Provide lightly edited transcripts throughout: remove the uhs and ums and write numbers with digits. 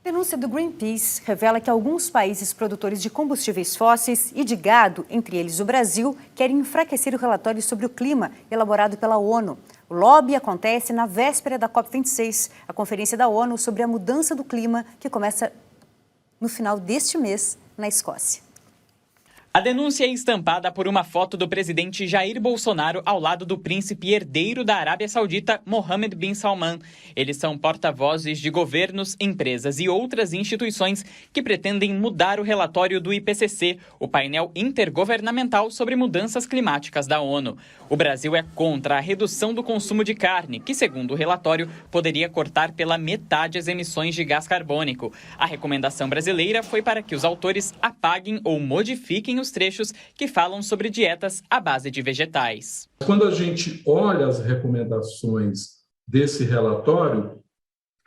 Denúncia do Greenpeace revela que alguns países produtores de combustíveis fósseis e de gado, entre eles o Brasil, querem enfraquecer o relatório sobre o clima elaborado pela ONU. O lobby acontece na véspera da COP26, a conferência da ONU sobre a mudança do clima, que começa no final deste mês na Escócia. A denúncia é estampada por uma foto do presidente Jair Bolsonaro ao lado do príncipe herdeiro da Arábia Saudita, Mohammed bin Salman. Eles são porta-vozes de governos, empresas e outras instituições que pretendem mudar o relatório do IPCC, o painel intergovernamental sobre mudanças climáticas da ONU. O Brasil é contra a redução do consumo de carne, que, segundo o relatório, poderia cortar pela metade as emissões de gás carbônico. A recomendação brasileira foi para que os autores apaguem ou modifiquem os trechos que falam sobre dietas à base de vegetais. Quando a gente olha as recomendações desse relatório,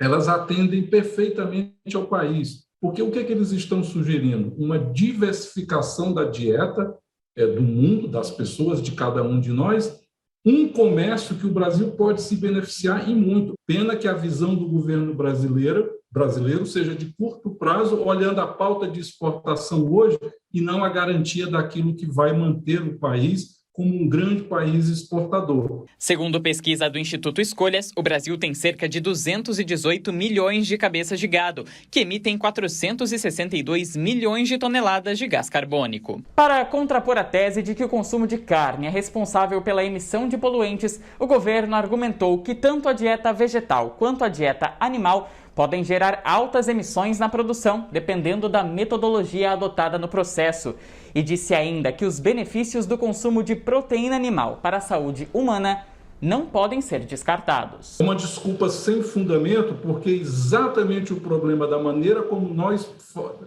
elas atendem perfeitamente ao país. Porque o que eles estão sugerindo? Uma diversificação da dieta do mundo, das pessoas, de cada um de nós, um comércio que o Brasil pode se beneficiar e muito. Pena que a visão do governo brasileiro seja de curto prazo, olhando a pauta de exportação hoje e não a garantia daquilo que vai manter o país como um grande país exportador. Segundo pesquisa do Instituto Escolhas, o Brasil tem cerca de 218 milhões de cabeças de gado, que emitem 462 milhões de toneladas de gás carbônico. Para contrapor a tese de que o consumo de carne é responsável pela emissão de poluentes, o governo argumentou que tanto a dieta vegetal quanto a dieta animal podem gerar altas emissões na produção, dependendo da metodologia adotada no processo. E disse ainda que os benefícios do consumo de proteína animal para a saúde humana não podem ser descartados. Uma desculpa sem fundamento, porque exatamente o problema da maneira como nós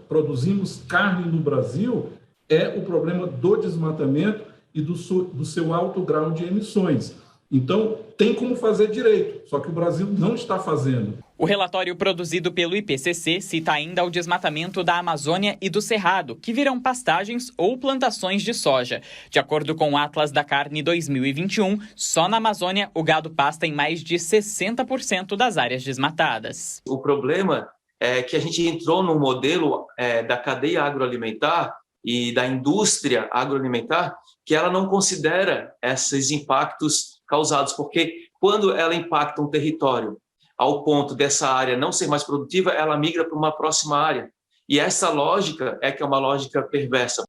produzimos carne no Brasil é o problema do desmatamento e do seu alto grau de emissões. Então, tem como fazer direito, só que o Brasil não está fazendo. O relatório produzido pelo IPCC cita ainda o desmatamento da Amazônia e do Cerrado, que viram pastagens ou plantações de soja. De acordo com o Atlas da Carne 2021, só na Amazônia o gado pasta em mais de 60% das áreas desmatadas. O problema é que a gente entrou num modelo da cadeia agroalimentar e da indústria agroalimentar que ela não considera esses impactos causados, porque quando ela impacta um território ao ponto dessa área não ser mais produtiva, ela migra para uma próxima área. E essa lógica é que é uma lógica perversa.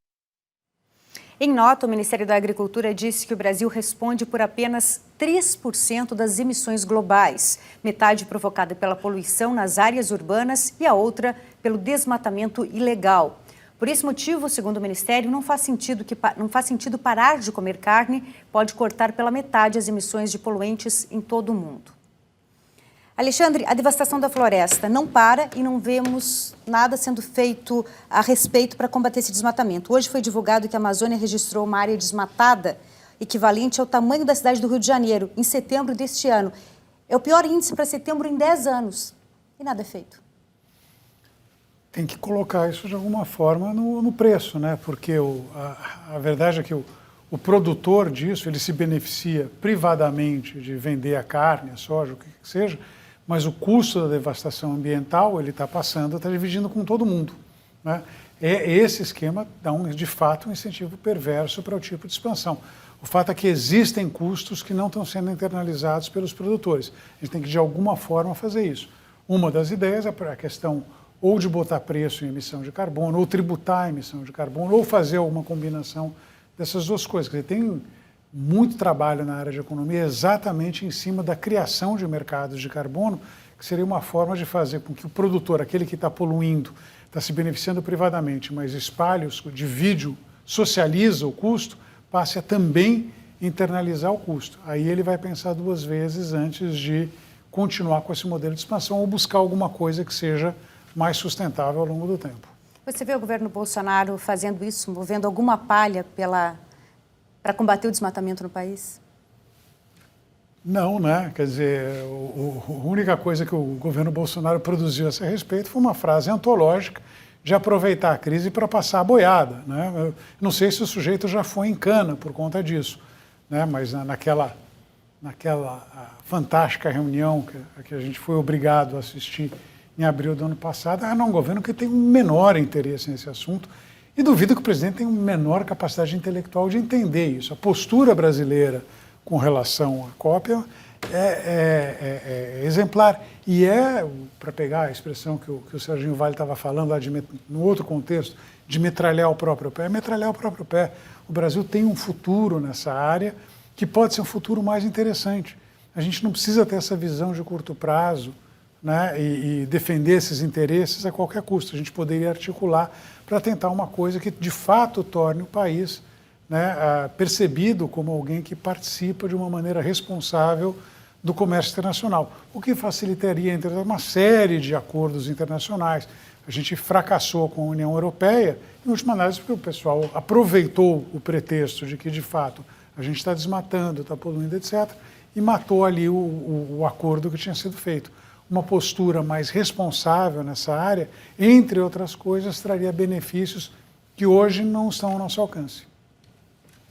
Em nota, o Ministério da Agricultura disse que o Brasil responde por apenas 3% das emissões globais, metade provocada pela poluição nas áreas urbanas e a outra pelo desmatamento ilegal. Por esse motivo, segundo o Ministério, não faz sentido parar de comer carne, pode cortar pela metade as emissões de poluentes em todo o mundo. Alexandre, a devastação da floresta não para e não vemos nada sendo feito a respeito para combater esse desmatamento. Hoje foi divulgado que a Amazônia registrou uma área desmatada equivalente ao tamanho da cidade do Rio de Janeiro, em setembro deste ano. É o pior índice para setembro em 10 anos. E nada é feito. Tem que colocar isso de alguma forma no preço, né? Porque a verdade é que o produtor disso, ele se beneficia privadamente de vender a carne, a soja, o que seja, mas o custo da devastação ambiental, ele está passando, está dividindo com todo mundo, né? Esse esquema dá, de fato, um incentivo perverso para o tipo de expansão. O fato é que existem custos que não estão sendo internalizados pelos produtores. A gente tem que, de alguma forma, fazer isso. Uma das ideias é a questão ou de botar preço em emissão de carbono, ou tributar a emissão de carbono, ou fazer alguma combinação dessas duas coisas. Quer dizer, tem muito trabalho na área de economia exatamente em cima da criação de mercados de carbono, que seria uma forma de fazer com que o produtor, aquele que está poluindo, está se beneficiando privadamente, mas espalha, divide, socializa o custo, passe a também internalizar o custo. Aí ele vai pensar duas vezes antes de continuar com esse modelo de expansão ou buscar alguma coisa que seja mais sustentável ao longo do tempo. Você vê o governo Bolsonaro fazendo isso, movendo alguma palha para combater o desmatamento no país? Não, né? Quer dizer, a única coisa que o governo Bolsonaro produziu a esse respeito foi uma frase antológica de aproveitar a crise para passar a boiada, né? Eu não sei se o sujeito já foi em cana por conta disso, né? Mas naquela fantástica reunião que a gente foi obrigado a assistir em abril do ano passado, não, um governo que tem um menor interesse nesse assunto, e duvido que o presidente tenha uma menor capacidade intelectual de entender isso. A postura brasileira com relação à cópia é exemplar. E para pegar a expressão que o Serginho Vale estava falando lá no outro contexto, de metralhar o próprio pé, é metralhar o próprio pé. O Brasil tem um futuro nessa área que pode ser um futuro mais interessante. A gente não precisa ter essa visão de curto prazo, né, e defender esses interesses a qualquer custo. A gente poderia articular para tentar uma coisa que de fato torne o país, né, percebido como alguém que participa de uma maneira responsável do comércio internacional, o que facilitaria entre uma série de acordos internacionais. A gente fracassou com a União Europeia, em última análise, porque o pessoal aproveitou o pretexto de que, de fato, a gente está desmatando, está poluindo, etc., e matou ali o acordo que tinha sido feito. Uma postura mais responsável nessa área, entre outras coisas, traria benefícios que hoje não estão ao nosso alcance.